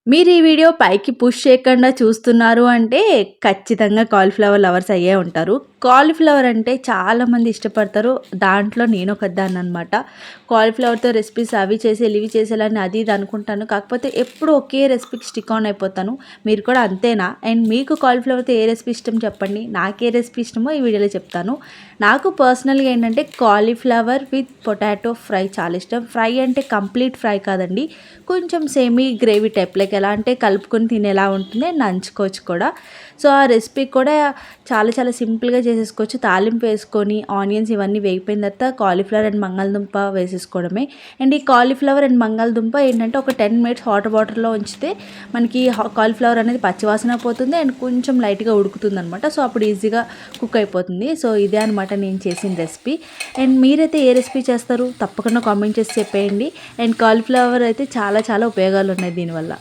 మీరు ఈ వీడియో పైకి పుష్ చేయకుండా చూస్తున్నారు అంటే ఖచ్చితంగా కాలీఫ్లవర్ లవర్స్ అయ్యే ఉంటారు. కాలీఫ్లవర్ అంటే చాలామంది ఇష్టపడతారు. దాంట్లో నేను ఒకదాన్ననమాట. కాలీఫ్లవర్‌తో రెసిపీస్ అవి చేసేయాలి, ఇవి చేసేయాలని అది ఇది అనుకుంటాను. కాకపోతే ఎప్పుడు ఒకే రెసిపీకి స్టిక్ ఆన్ అయిపోతాను. మీరు కూడా అంతేనా? అండ్ మీకు కాలీఫ్లవర్‌తో ఏ రెసిపీ ఇష్టం చెప్పండి. నాకే రెసిపీ ఇష్టమో ఈ వీడియోలో చెప్తాను. నాకు పర్సనల్‌గా ఏంటంటే కాలీఫ్లవర్ విత్ పొటాటో ఫ్రై చాలా ఇష్టం. ఫ్రై అంటే కంప్లీట్ ఫ్రై కాదండి. కొంచెం సెమీ గ్రేవీ టైప్ లైక్ ఎలా అంటే కలుపుకొని తినేలా ఉంటుంది. నంచుకోవచ్చు కూడా. సో, ఆ రెసిపీ కూడా చాలా చాలా సింపుల్‌గా చేసేసుకోవచ్చు. తాలింపు వేసుకొని ఆనియన్స్ ఇవన్నీ వేగిపోయిన తర్వాత కాలీఫ్లవర్ అండ్ బంగాళదుంప వేసేసుకోవడమే. అండ్ ఈ కాలీఫ్లవర్ అండ్ బంగాళదుంప ఏంటంటే ఒక 10 మినిట్స్ హాట్ వాటర్‌లో ఉంచితే మనకి కాలీఫ్లవర్ అనేది పచ్చివాసన పోతుంది అండ్ కొంచెం లైట్‌గా ఉడుకుతుందనమాట. సో, అప్పుడు ఈజీగా కుక్ అయిపోతుంది. సో, ఇదే అనమాట నేను చేసిన రెసిపీ. అండ్ మీరైతే ఏ రెసిపీ చేస్తారు? తప్పకుండా కామెంట్ చేసి చెప్పేయండి. అండ్ కాలీఫ్లవర్ అయితే చాలా చాలా ఉపయోగాలు ఉన్నాయి దీనివల్ల.